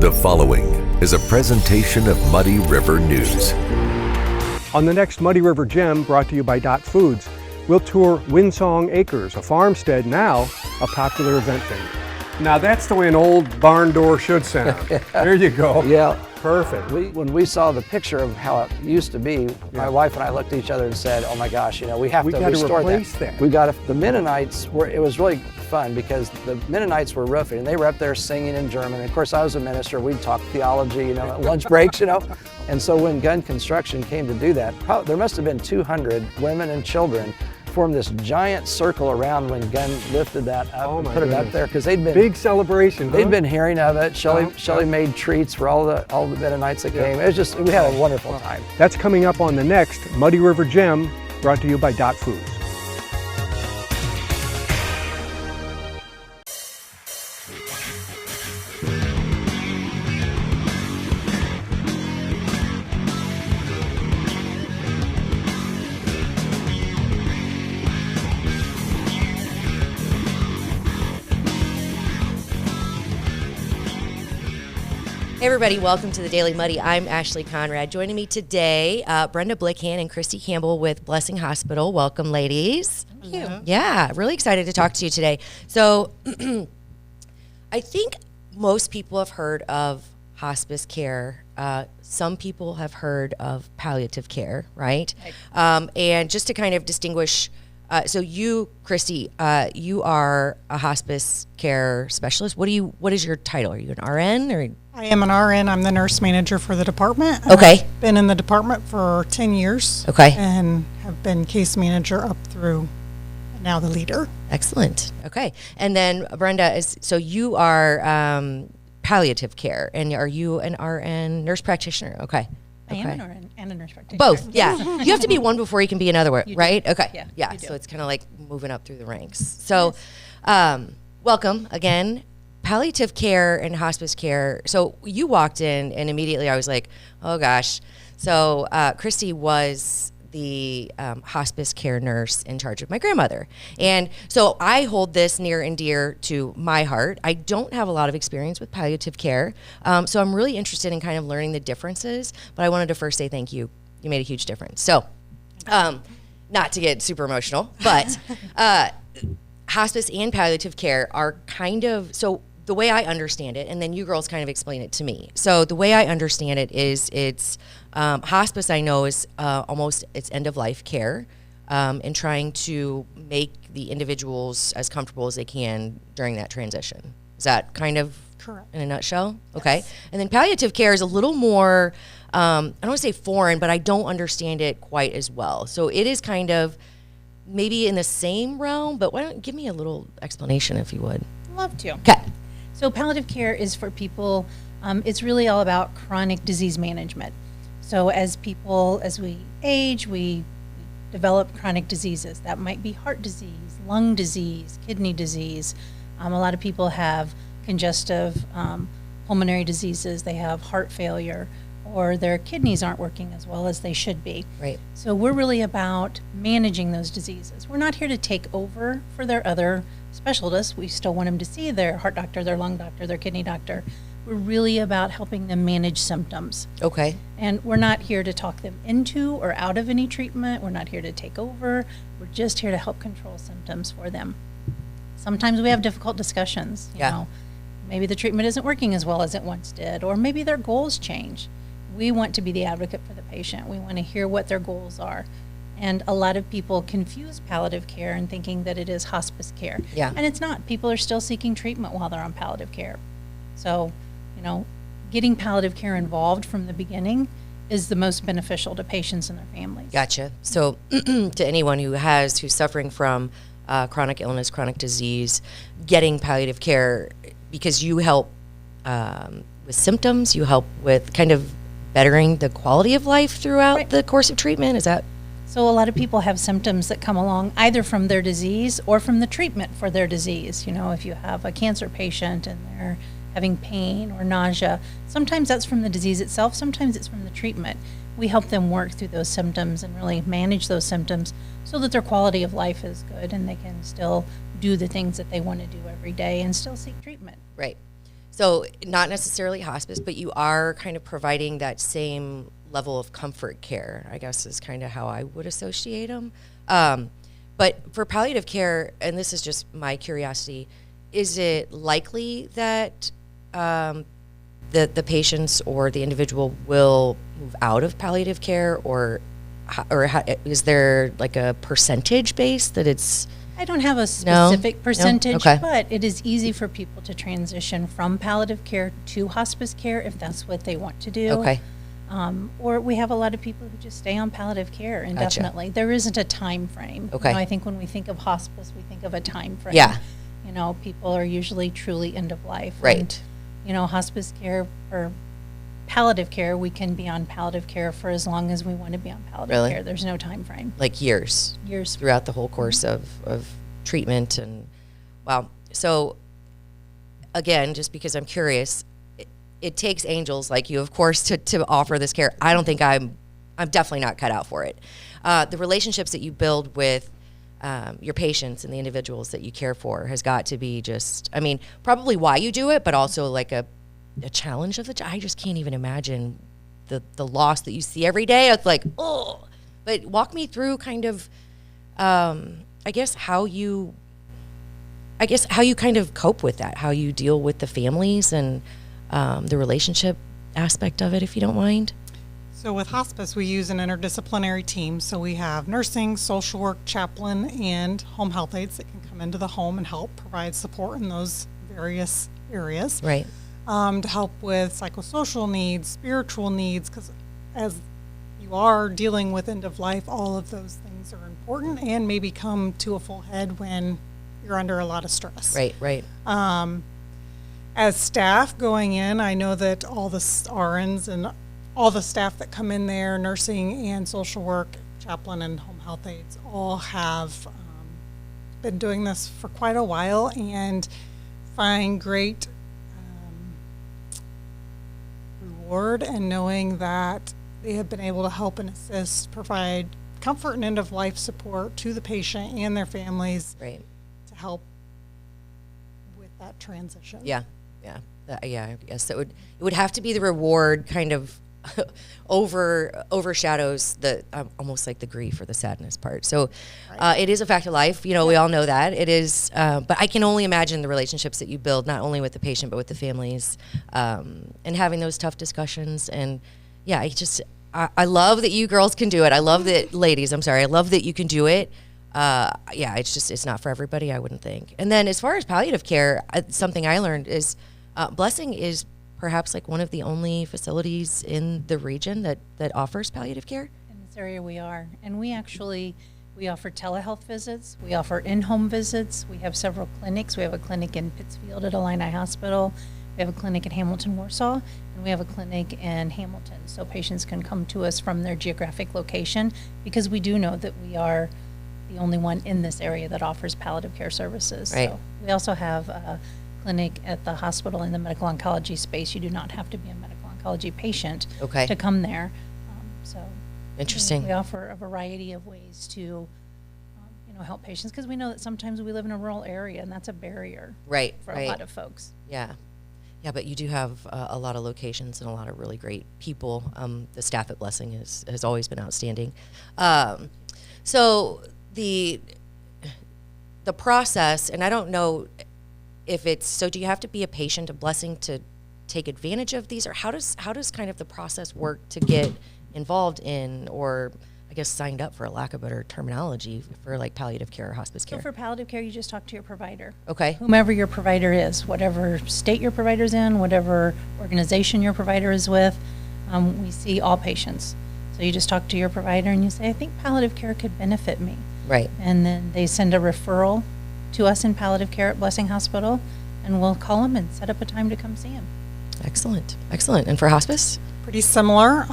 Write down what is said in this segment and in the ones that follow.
The following is a presentation of Muddy River News. On the next Muddy River Gem, brought to you by Dot Foods, we'll tour Windsong Acres, a farmstead now a popular event venue. Now that's the way an old barn door should sound. There you go. Yeah. Perfect. When we saw the picture of how it used to be, my wife and I looked at each other and said, "Oh my gosh, we have to restore that." We got the Mennonites it was really fun because the Mennonites were roofing and they were up there singing in German. And of course, I was a minister. We'd talk theology, at lunch breaks, And so when Gun Construction came to do that, there must have been 200 women and children formed this giant circle around when Gunn lifted that up and put it up there because they'd been big celebration. They'd been hearing of it. Shelley made treats for all the Mennonites that came. It was just we had a wonderful time. That's coming up on the next Muddy River Gem, brought to you by Dot Foods. Hey everybody, welcome to the Daily Muddy. I'm Ashley Conrad. Joining me today, Brenda Blickhand and Christy Campbell with Blessing Hospital. Welcome, ladies. Thank you. Yeah, really excited to talk to you today. So, I think most people have heard of hospice care. Some people have heard of palliative care, right? And just to kind of distinguish, so you, Christy, you are a hospice care specialist. What is your title? Are you an RN or? I am an RN. I'm the nurse manager for the department. Okay. I've been in the department for 10 years. Okay. And have been case manager up through now the leader. Excellent. Okay. And then Brenda, so you are palliative care, and are you an RN nurse practitioner? Okay. I am an RN and a nurse practitioner. Both, yeah. You have to be one before you can be another, right? Okay. Yeah. So it's kind of like moving up through the ranks. So, welcome again. Palliative care and hospice care. So you walked in, and immediately I was like, oh gosh. So Christy was the hospice care nurse in charge of my grandmother. And so I hold this near and dear to my heart. I don't have a lot of experience with palliative care. So I'm really interested in kind of learning the differences, but I wanted to first say thank you. You made a huge difference. So not to get super emotional, but hospice and palliative care are kind of, so the way I understand it, and then you girls kind of explain it to me. So the way I understand it is it's hospice, I know, is almost it's end-of-life care and trying to make the individuals as comfortable as they can during that transition. Is that kind of correct in a nutshell? Yes. Okay. And then palliative care is a little more, I don't want to say foreign, but I don't understand it quite as well. So it is kind of maybe in the same realm, but why don't give me a little explanation if you would. Love to. Okay. So palliative care is for people, it's really all about chronic disease management. So as we age, we develop chronic diseases. That might be heart disease, lung disease, kidney disease. A lot of people have congestive pulmonary diseases. They have heart failure, or their kidneys aren't working as well as they should be. Right. So we're really about managing those diseases. We're not here to take over for their other specialists. We still want them to see their heart doctor, their lung doctor, their kidney doctor. We're really about helping them manage symptoms. Okay. And we're not here to talk them into or out of any treatment. We're not here to take over. We're just here to help control symptoms for them. Sometimes we have difficult discussions. You know, maybe the treatment isn't working as well as it once did, or maybe their goals change. We want to be the advocate for the patient. We want to hear what their goals are. And a lot of people confuse palliative care and thinking that it is hospice care. Yeah. And it's not. People are still seeking treatment while they're on palliative care. So, getting palliative care involved from the beginning is the most beneficial to patients and their families. Gotcha. So to anyone who's suffering from chronic illness, chronic disease, getting palliative care, because you help with symptoms, you help with kind of bettering the quality of life throughout the course of treatment. Is that? So a lot of people have symptoms that come along either from their disease or from the treatment for their disease. If you have a cancer patient and they're having pain or nausea, sometimes that's from the disease itself, sometimes it's from the treatment. We help them work through those symptoms and really manage those symptoms so that their quality of life is good and they can still do the things that they want to do every day and still seek treatment. Right. So not necessarily hospice, but you are kind of providing that same level of comfort care, I guess is kind of how I would associate them. But for palliative care, and this is just my curiosity, is it likely that the patients or the individual will move out of palliative care, or is there like a percentage base that it's? I don't have a specific percentage, No? Okay. but it is easy for people to transition from palliative care to hospice care if that's what they want to do. Okay. Or we have a lot of people who just stay on palliative care indefinitely. There isn't a time frame. Okay. I think when we think of hospice, we think of a time frame. Yeah. People are usually truly end of life. Right. And, hospice care or palliative care, we can be on palliative care for as long as we want to be on palliative Really? care. There's no time frame. Like years throughout the whole course of treatment. And wow. So again, just because I'm curious, it takes angels like you, of course, to offer this care. I don't think I'm definitely not cut out for it. The relationships that you build with your patients and the individuals that you care for has got to be just, probably why you do it, but also like a challenge of I just can't even imagine the loss that you see every day. It's like, oh, but walk me through kind of, I guess how you kind of cope with that, how you deal with the families and the relationship aspect of it, if you don't mind. So with hospice, we use an interdisciplinary team. So we have nursing, social work, chaplain, and home health aides that can come into the home and help provide support in those various areas. Right. To help with psychosocial needs, spiritual needs, because as you are dealing with end of life, all of those things are important and maybe come to a full head when you're under a lot of stress. Right. As staff going in, I know that all the RNs and all the staff that come in there, nursing and social work, chaplain and home health aides, all have been doing this for quite a while and find great reward in knowing that they have been able to help and assist, provide comfort and end-of-life support to the patient and their families. Right. To help with that transition. Yeah. I guess it would have to be the reward kind of overshadows the almost like the grief or the sadness part. So it is a fact of life. We all know that it is. But I can only imagine the relationships that you build, not only with the patient but with the families, and having those tough discussions. And yeah, I love that you girls can do it. I love that, ladies. I'm sorry. I love that you can do it. It's not for everybody, I wouldn't think. And then as far as palliative care, something I learned is Blessing is perhaps like one of the only facilities in the region that offers palliative care. In this area we are. And we offer telehealth visits. We offer in-home visits. We have several clinics. We have a clinic in Pittsfield at Illini Hospital. We have a clinic in Hamilton, Warsaw, and we have a clinic in Hamilton. So patients can come to us from their geographic location because we do know that we are the only one in this area that offers palliative care services. Right. So we also have a clinic at the hospital in the medical oncology space. You do not have to be a medical oncology patient to come there. Interesting. We offer a variety of ways to help patients because we know that sometimes we live in a rural area and that's a barrier for a lot of folks. Yeah, but you do have a lot of locations and a lot of really great people. The staff at Blessing has always been outstanding. So the process, and I don't know if it's, so do you have to be a patient of Blessing to take advantage of these, or how does kind of the process work to get involved in, or I guess signed up, for a lack of better terminology, for like palliative care or hospice care? So for palliative care, you just talk to your provider. Okay. Whomever your provider is, whatever state your provider's in, whatever organization your provider is with, we see all patients. So you just talk to your provider and you say, I think palliative care could benefit me. Right. And then they send a referral to us in palliative care at Blessing Hospital, and we'll call them and set up a time to come see them. Excellent. And for hospice? Pretty similar,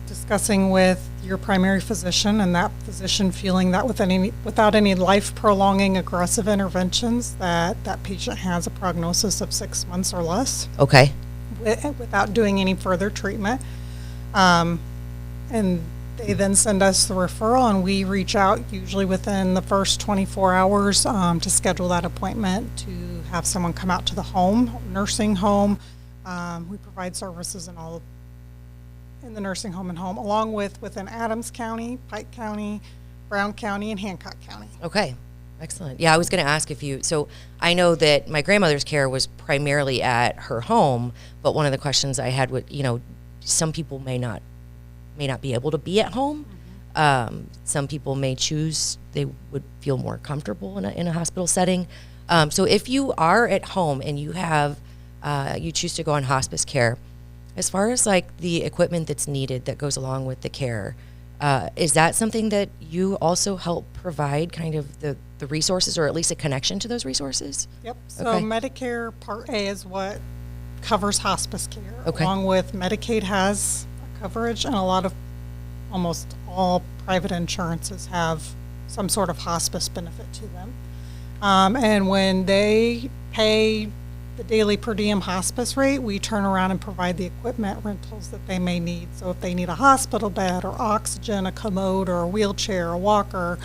discussing with your primary physician and that physician feeling that without any life-prolonging aggressive interventions that patient has a prognosis of 6 months or less. Okay. Without doing any further treatment. And they then send us the referral and we reach out usually within the first 24 hours to schedule that appointment to have someone come out to the home, nursing home. We provide services in the nursing home and home, along with within Adams County, Pike County, Brown County, and Hancock County. Okay. Excellent. Yeah, I was going to ask so I know that my grandmother's care was primarily at her home, but one of the questions I had was, some people may not be able to be at home. Some people may choose, they would feel more comfortable in a hospital setting. So if you are at home and you have, you choose to go on hospice care, as far as like the equipment that's needed that goes along with the care, is that something that you also help provide, kind of the resources, or at least a connection to those resources? Yep. So Okay. Medicare Part A is what covers hospice care, Okay. along with Medicaid has coverage, and almost all private insurances have some sort of hospice benefit to them. And when they pay the daily per diem hospice rate, we turn around and provide the equipment rentals that they may need. So if they need a hospital bed or oxygen, a commode or a wheelchair, a walker,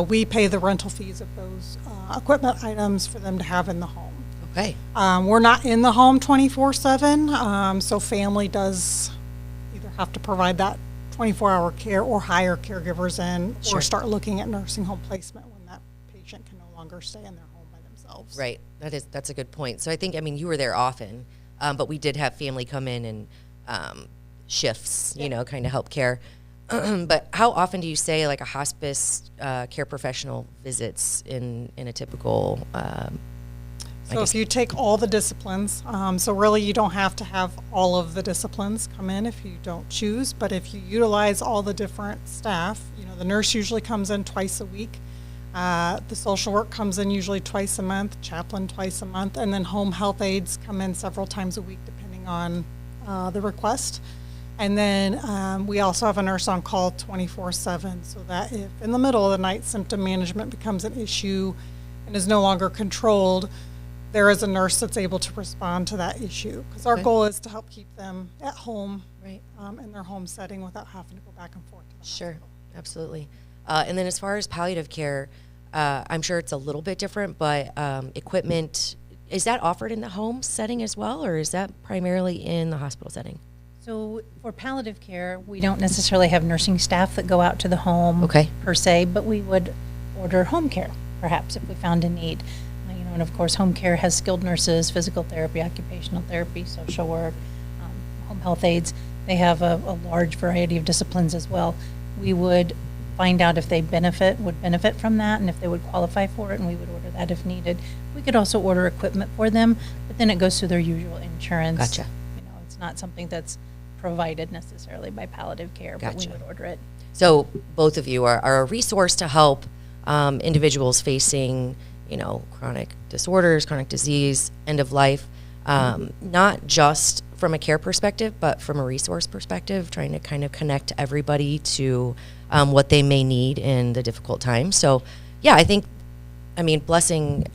we pay the rental fees of those equipment items for them to have in the home. Okay. We're not in the home 24/7, so family does either have to provide that 24-hour care or hire caregivers in, Sure. or start looking at nursing home placement when that patient can no longer stay in their home by themselves. Right. That's a good point. So I think, you were there often, but we did have family come in and shifts, kind of help care. But how often do you say like a hospice care professional visits in a typical? So if you take all the disciplines, so really you don't have to have all of the disciplines come in if you don't choose, but if you utilize all the different staff, the nurse usually comes in twice a week. The social work comes in usually twice a month, chaplain twice a month, and then home health aides come in several times a week depending on the request. And then we also have a nurse on call 24/7, so that if in the middle of the night symptom management becomes an issue and is no longer controlled, there is a nurse that's able to respond to that issue. Because our Okay. goal is to help keep them at home, Right. in their home setting without having to go back and forth to the Sure. hospital. Absolutely. And then as far as palliative care, I'm sure it's a little bit different, but equipment, is that offered in the home setting as well, or is that primarily in the hospital setting? So for palliative care, we don't necessarily have nursing staff that go out to the home Okay. per se, but we would order home care, perhaps, if we found a need. And of course, home care has skilled nurses, physical therapy, occupational therapy, social work, home health aides. They have a large variety of disciplines as well. We would find out if they would benefit from that, and if they would qualify for it, and we would order that if needed. We could also order equipment for them, but then it goes through their usual insurance. Gotcha. It's not something that's provided necessarily by palliative care, but we Gotcha. would order it. So both of you are a resource to help individuals facing, chronic disorders, chronic disease, end of life, not just from a care perspective, but from a resource perspective, trying to kind of connect everybody to what they may need in the difficult times. So, yeah, I think, blessing,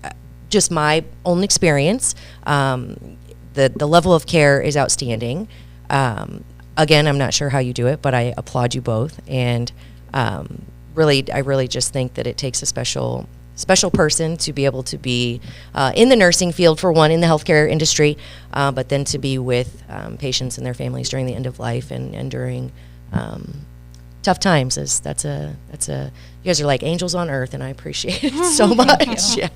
just my own experience, the level of care is outstanding. Again, I'm not sure how you do it, but I applaud you both. And I really just think that it takes a special person to be able to be in the nursing field, for one, in the healthcare industry, but then to be with patients and their families during the end of life and during tough times. You guys are like angels on earth, and I appreciate it so much. Yeah.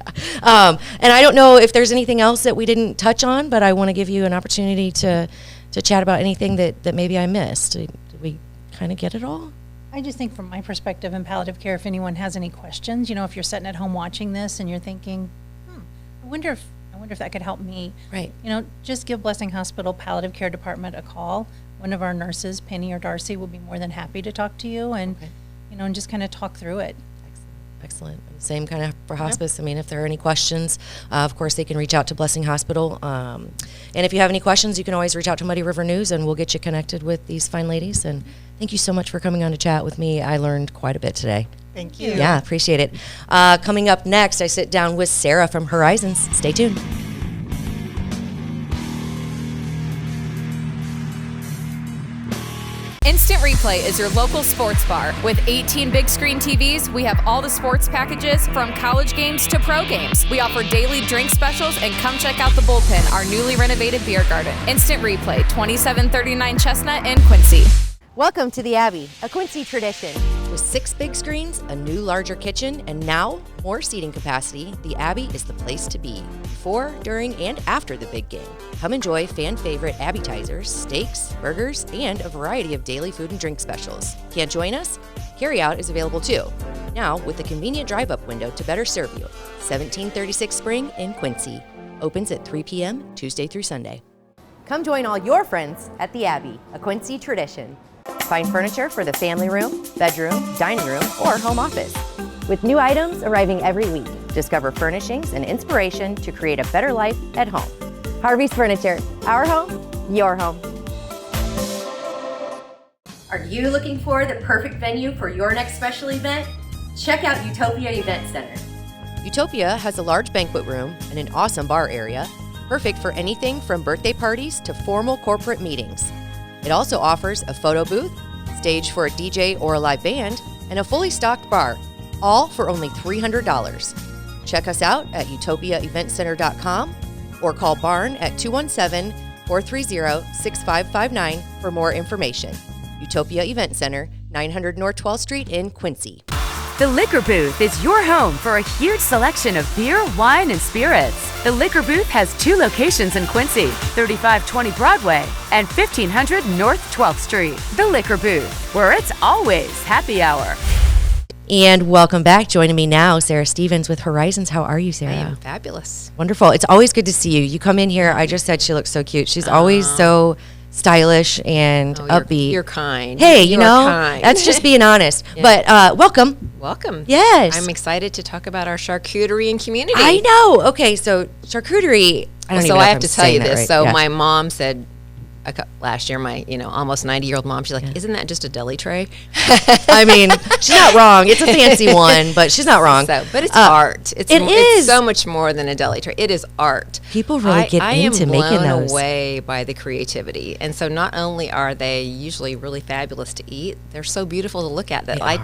And I don't know if there's anything else that we didn't touch on, but I want to give you an opportunity to chat about anything that maybe I missed. Did we kind of get it all? I just think from my perspective in palliative care, if anyone has any questions, if you're sitting at home watching this and you're thinking, I wonder if that could help me. Right. Just give Blessing Hospital Palliative Care Department a call. One of our nurses, Penny or Darcy, will be more than happy to talk to you and, Okay. and just kind of talk through it. Excellent. Same kind of for hospice. If there are any questions, of course, they can reach out to Blessing Hospital. And if you have any questions, you can always reach out to Muddy River News, and we'll get you connected with these fine ladies. And thank you so much for coming on to chat with me. I learned quite a bit today. Thank you. Yeah, appreciate it. Coming up next, I sit down with Sarah from Horizons. Stay tuned. Instant Replay is your local sports bar. With 18 big screen TVs, we have all the sports packages from college games to pro games. We offer daily drink specials, and come check out the Bullpen, our newly renovated beer garden. Instant Replay, 2739 Chestnut in Quincy. Welcome to the Abbey, a Quincy tradition. With 6 big screens, a new larger kitchen, and now more seating capacity, the Abbey is the place to be before, during, and after the big game. Come enjoy fan favorite appetizers, steaks, burgers, and a variety of daily food and drink specials. Can't join us? Carryout is available too. Now with a convenient drive-up window to better serve you. 1736 Spring in Quincy. Opens at 3 p.m. Tuesday through Sunday. Come join all your friends at the Abbey, a Quincy tradition. Find furniture for the family room, bedroom, dining room, or home office. With new items arriving every week, discover furnishings and inspiration to create a better life at home. Harvey's Furniture, our home, your home. Are you looking for the perfect venue for your next special event? Check out Utopia Event Center. Utopia has a large banquet room and an awesome bar area, perfect for anything from birthday parties to formal corporate meetings. It also offers a photo booth, stage for a DJ or a live band, and a fully stocked bar, all for only $300. Check us out at utopiaeventcenter.com or call Barn at 217-430-6559 for more information. Utopia Event Center, 900 North 12th Street in Quincy. The Liquor Booth is your home for a huge selection of beer, wine, and spirits. The Liquor Booth has 2 locations in Quincy, 3520 Broadway and 1500 North 12th Street. The Liquor Booth, where it's always happy hour. And welcome back. Joining me now, Sarah Stevens with Horizons. How are you, Sarah? I am fabulous. Wonderful. It's always good to see you. You come in here, I just said she looks so cute. She's always so stylish and upbeat. You're kind. Hey, you know, kind. That's just being honest. Yeah. But welcome. Welcome. Yes. I'm excited to talk about our charcuterie and community. I know. Okay, so charcuterie. So I have to tell you this. Right. So my mom said last year, my almost 90-year-old mom, she's like, "Isn't that just a deli tray?" I mean, she's not wrong. It's a fancy one, but she's not wrong. But it's art. It's so much more than a deli tray. It is art. People really get into making those. I am blown away by the creativity. And so not only are they usually really fabulous to eat, they're so beautiful to look at that I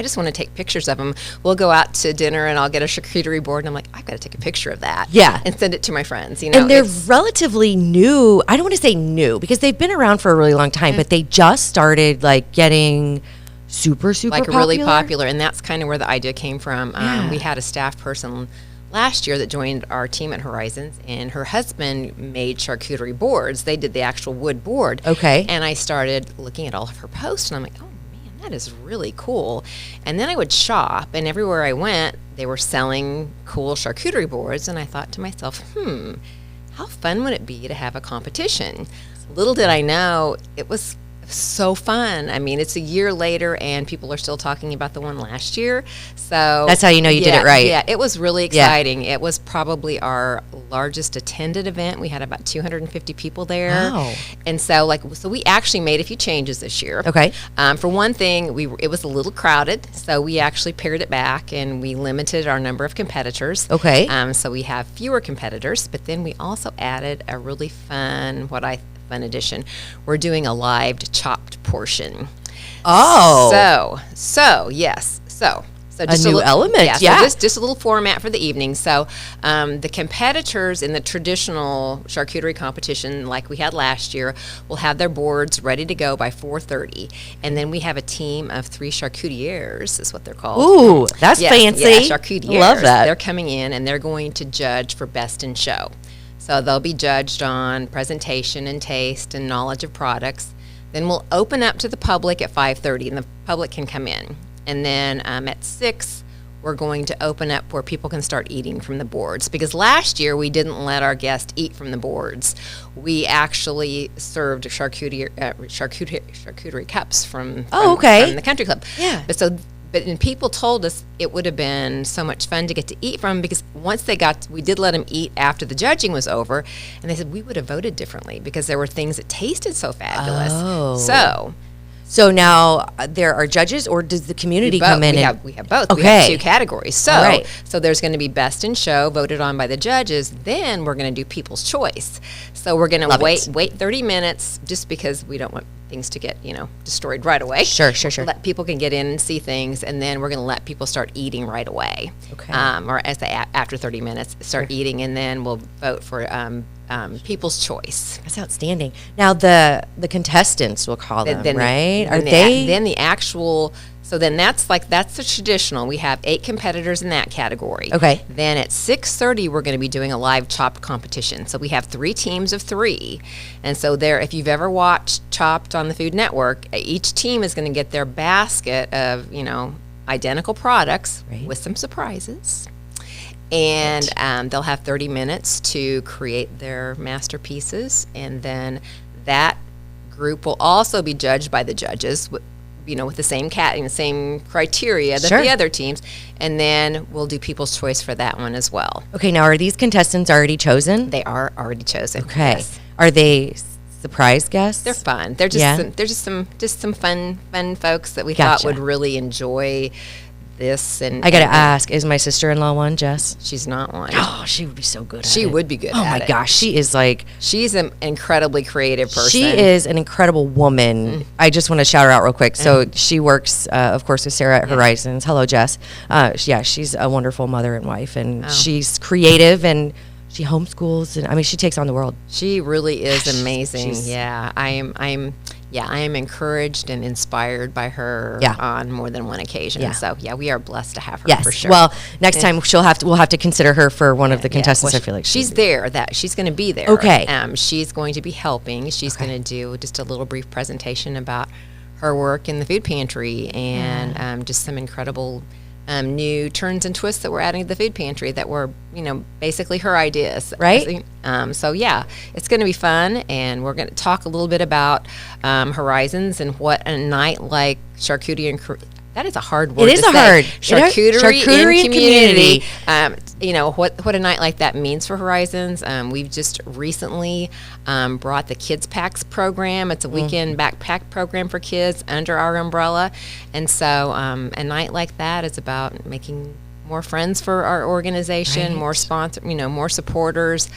just want to take pictures of them. We'll go out to dinner and I'll get a charcuterie board and I'm like, I've got to take a picture of that. Yeah. And send it to my friends. And they're relatively new. I don't want to say new because they've been around for a really long time, but they just started getting super popular. Really popular. And that's kind of where the idea came from. We had a staff person last year that joined our team at Horizons, and her husband made charcuterie boards. They did the actual wood board. Okay. And I started looking at all of her posts, and I'm like, oh man, that is really cool. And then I would shop, and everywhere I went, they were selling cool charcuterie boards, and I thought to myself, how fun would it be to have a competition? Little did I know, it was so fun. I mean, it's a year later and people are still talking about the one last year. So that's how you know you did it right. Yeah, it was really exciting. It was probably our largest attended event. We had about 250 people there. Wow. And so we actually made a few changes this year. Okay. For one thing, it was a little crowded, so we actually pared it back and we limited our number of competitors. Okay. So we have fewer competitors, but then we also added a really fun addition. We're doing a live chopped portion. Oh. So yes. So just a new element. Yeah. So just a little format for the evening. So the competitors in the traditional charcuterie competition, like we had last year, will have their boards ready to go by 4:30, and then we have a team of 3 charcutiers, is what they're called. Ooh, that's fancy. Yeah, charcutiers. Love that. They're coming in and they're going to judge for best in show. So they'll be judged on presentation and taste and knowledge of products. Then we'll open up to the public at 5:30, and the public can come in. And then at 6, we're going to open up where people can start eating from the boards. Because last year, we didn't let our guests eat from the boards. We actually served charcuterie cups from the country club. Yeah. But people told us it would have been so much fun to get to eat from, because once we did let them eat after the judging was over, and they said we would have voted differently because there were things that tasted so fabulous. Oh. So now there are judges, or does the community come in? We have both. Okay. We have 2 categories. So there's going to be best in show voted on by the judges. Then we're going to do people's choice. So we're going to wait 30 minutes just because we don't want things to get, destroyed right away. Sure. Let people can get in and see things, and then we're going to let people start eating right away. Okay. Or as they after 30 minutes start eating, and then we'll vote for people's choice. That's outstanding. Now the contestants, we'll call them, right? Are they? Then the actual. So then that's the traditional. We have 8 competitors in that category. Okay. Then at 6:30, we're going to be doing a live Chopped competition. So we have 3 teams of 3. And so if you've ever watched Chopped on the Food Network, each team is going to get their basket of, identical products with some surprises. And they'll have 30 minutes to create their masterpieces. And then that group will also be judged by the judges, with the same same criteria that the other teams, and then we'll do people's choice for that one as well. Okay, now are these contestants already chosen? They are already chosen. Okay. Yes. Are they surprise guests? They're fun. They're just some fun folks that we thought would really enjoy this. And I gotta ask, is my sister-in-law one, Jess? She's not one. Oh, she would be so good at it. She would be good at it. Oh my gosh, she's an incredibly creative person. She is an incredible woman. I just want to shout her out real quick. So she works, of course, with Sarah at Horizons. Hello, Jess. She's a wonderful mother and wife, and she's creative, and she homeschools, and she takes on the world. She really is amazing. I am encouraged and inspired by her on more than one occasion. Yeah. So we are blessed to have her for sure. Well, next time we'll have to consider her for one of the contestants. Well, I feel like she's there. She's going to be there. Okay. She's going to be helping. She's going to do just a little brief presentation about her work in the food pantry and just some incredible new turns and twists that we're adding to the food pantry that were, basically her ideas. Right. It's going to be fun, and we're going to talk a little bit about Horizons and what a night like Charcuterie and that is a hard word. It is to a say. hard Charcuterie in community. community. What a night like that means for Horizons. We've just recently brought the Kids Packs program. It's a weekend backpack program for kids under our umbrella, and so a night like that is about making more friends for our organization, more more supporters.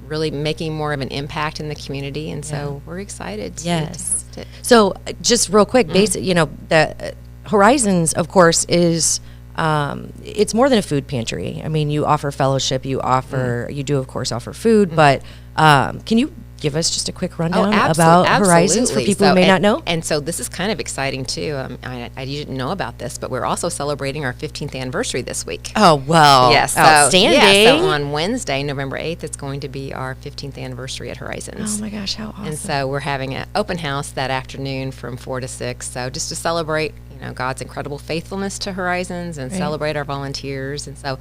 Really making more of an impact in the community, and so we're excited to host it. So just real quick, the Horizons, of course, is it's more than a food pantry. You offer fellowship, you do of course offer food, but can you give us just a quick rundown about Horizons for people who may not know? And so this is kind of exciting too. I didn't know about this, but we're also celebrating our 15th anniversary this week. Oh, well, yes, outstanding. So on Wednesday, November 8th, it's going to be our 15th anniversary at Horizons. Oh my gosh, how awesome. And so we're having an open house that afternoon from 4 to 6. So just to celebrate God's incredible faithfulness to Horizons and celebrate our volunteers. And so,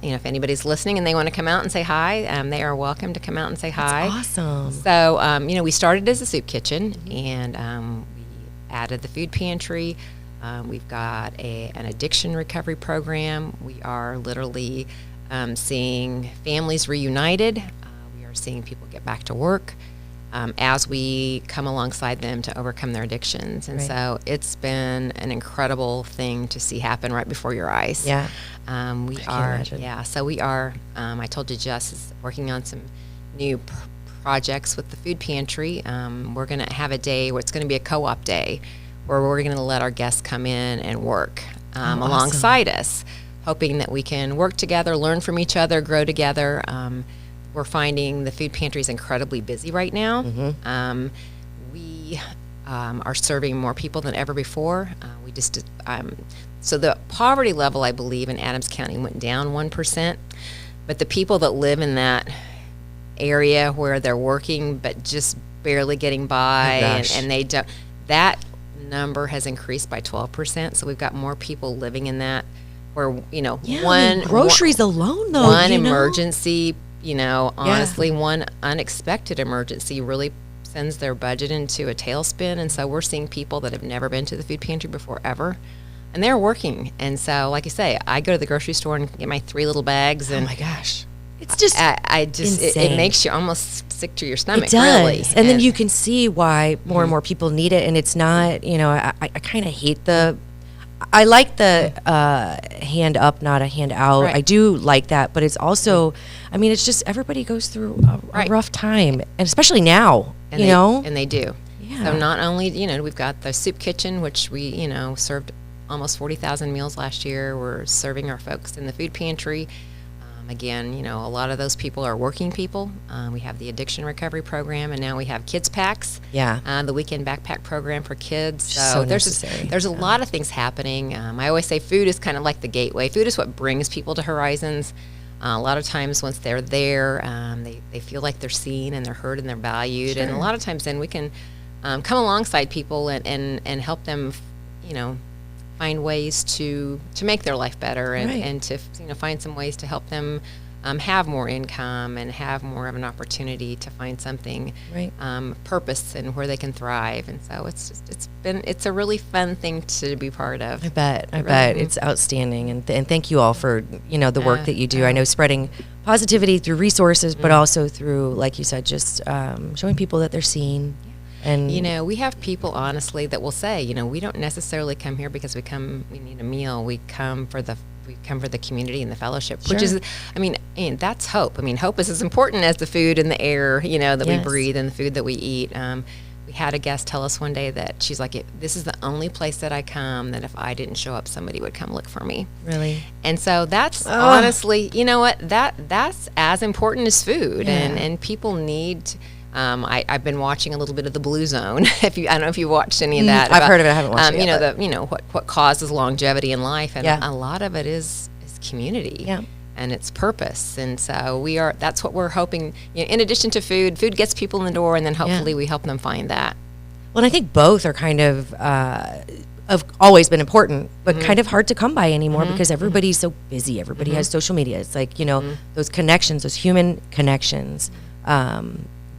if anybody's listening and they want to come out and say hi, they are welcome to come out and say hi. That's awesome. So, we started as a soup kitchen, and we added the food pantry. We've got an addiction recovery program. We are literally seeing families reunited. We are seeing people get back to work. As we come alongside them to overcome their addictions. And so it's been an incredible thing to see happen right before your eyes. Yeah. So we are, I told you Jess is working on some new projects with the food pantry. We're going to have a day where it's going to be a co-op day where we're going to let our guests come in and work alongside us, hoping that we can work together, learn from each other, grow together. We're finding the food pantry is incredibly busy right now. We are serving more people than ever before. So the poverty level, I believe, in Adams County went down 1%, but the people that live in that area where they're working but just barely getting by, and they don't, that number has increased by 12%. So we've got more people living in that where, groceries alone, though. One emergency. Honestly, one unexpected emergency really sends their budget into a tailspin. And so we're seeing people that have never been to the food pantry before ever, and they're working. And so, like you say, I go to the grocery store and get my 3 little bags. And oh my gosh, it's just it makes you almost sick to your stomach. It does. Really. And then you can see why more and more people need it. And it's not, I kind of hate I like the hand up, not a hand out. Right. I do like that, but it's also, it's just everybody goes through a rough time, and especially now, And they do. So not only, we've got the soup kitchen, which we, served almost 40,000 meals last year. We're serving our folks in the food pantry. Again, a lot of those people are working people. We have the addiction recovery program, and now we have kids packs. Yeah. The weekend backpack program for kids. So there's a lot of things happening. I always say food is kind of like the gateway. Food is what brings people to Horizons. A lot of times once they're there, they feel like they're seen and they're heard and they're valued. Sure. And a lot of times then we can come alongside people and help them, find ways to make their life better and to find some ways to help them have more income and have more of an opportunity to find something purpose and where they can thrive. And so it's a really fun thing to be part of. I bet it's outstanding, and thank you all for the work that you do. I know spreading positivity through resources, but also through, like you said, just showing people that they're seen. And we have people honestly that will say, we don't necessarily come here because we need a meal. We come for the community and the fellowship, which is, and that's hope. Hope is as important as the food and the air, that we breathe and the food that we eat. We had a guest tell us one day that she's like, this is the only place that I come that if I didn't show up, somebody would come look for me. Really? And so that's honestly, that's as important as food, and people need. I've been watching a little bit of the Blue Zone. I don't know if you watched any of that. I've heard of it. I haven't watched it yet. What causes longevity in life, and a lot of it is community. Yeah. And it's purpose, and so that's what we're hoping. In addition to food gets people in the door, and then hopefully we help them find that. Well, and I think both are kind of have always been important, but kind of hard to come by anymore because everybody's so busy. Everybody has social media. It's like those connections, those human connections.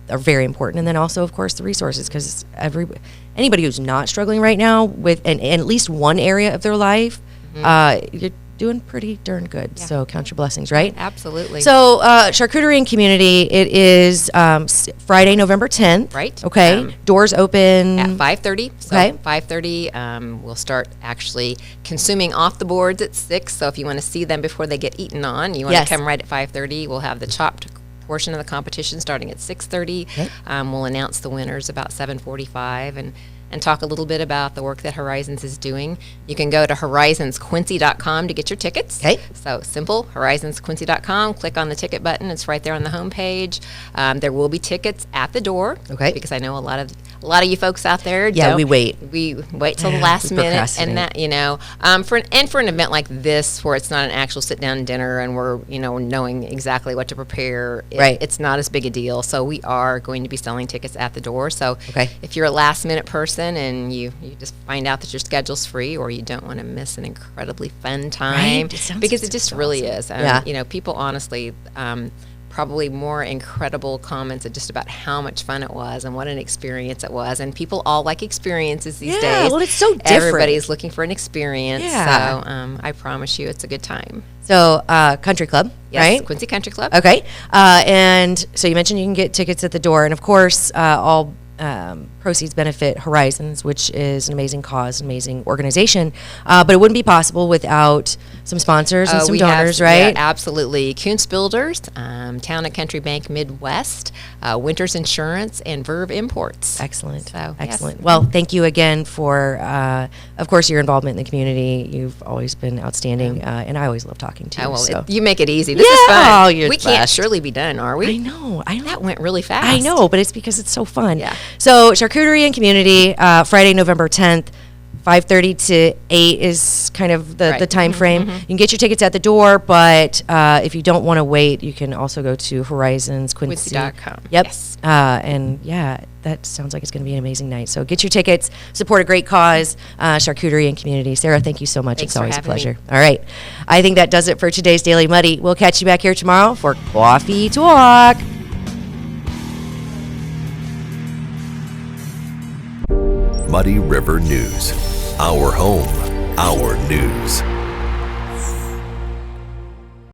Are very important, and then also, of course, the resources, because anybody who's not struggling right now with in at least one area of their life, you're doing pretty darn good. Yeah. So count your blessings, right? Absolutely. So Charcuterie and Community, it is Friday, November 10th. Right. Okay. Doors open at 5:30. So 5:30, we'll start actually consuming off the boards at 6. So if you want to see them before they get eaten on, you want to come right at 5:30. We'll have the chopped portion of the competition starting at 6:30. Okay. We'll announce the winners about 7:45 and talk a little bit about the work that Horizons is doing. You can go to horizonsquincy.com to get your tickets. Okay. So simple, horizonsquincy.com, click on the ticket button. It's right there on the homepage. There will be tickets at the door. Okay. Because I know a lot of you folks out there. Yeah, we wait. We wait till the last minute, and that for an event like this where it's not an actual sit down dinner and we're knowing exactly what to prepare. It's not as big a deal. So we are going to be selling tickets at the door. So if you're a last minute person and you just find out that your schedule's free, or you don't want to miss an incredibly fun time, because it just really is. People honestly probably more incredible comments just about how much fun it was and what an experience it was. And people all like experiences these days. Yeah, well, it's so different. Everybody's looking for an experience. Yeah. So I promise you it's a good time. So Country Club, right? Yes, Quincy Country Club. Okay. And so you mentioned you can get tickets at the door. And, of course, all proceeds benefit Horizons, which is an amazing cause, an amazing organization. But it wouldn't be possible without some sponsors and some donors, right? Yeah, absolutely. Kuntz Builders, Town and Country Bank Midwest, Winters Insurance, and Verve Imports. Excellent. So, excellent. Yes. Well, thank you again for, of course, your involvement in the community. You've always been outstanding, and I always love talking to you. Well, so. You make it easy. This is fun. We can't surely be done, are we? I know. That went really fast. I know, but it's because it's so fun. Yeah. So Charcuterie and Community, Friday, November 10th, 5:30 to 8 is kind of the time frame. You can get your tickets at the door, but if you don't want to wait, you can also go to horizonsquincy.com. Yep. Yes. And that sounds like it's going to be an amazing night. So get your tickets, support a great cause, Charcuterie and Community. Sarah, thank you so much. Thanks, it's always a pleasure. Me. All right. I think that does it for today's Daily Muddy. We'll catch you back here tomorrow for Coffee Talk. Muddy River News. Our home, our news.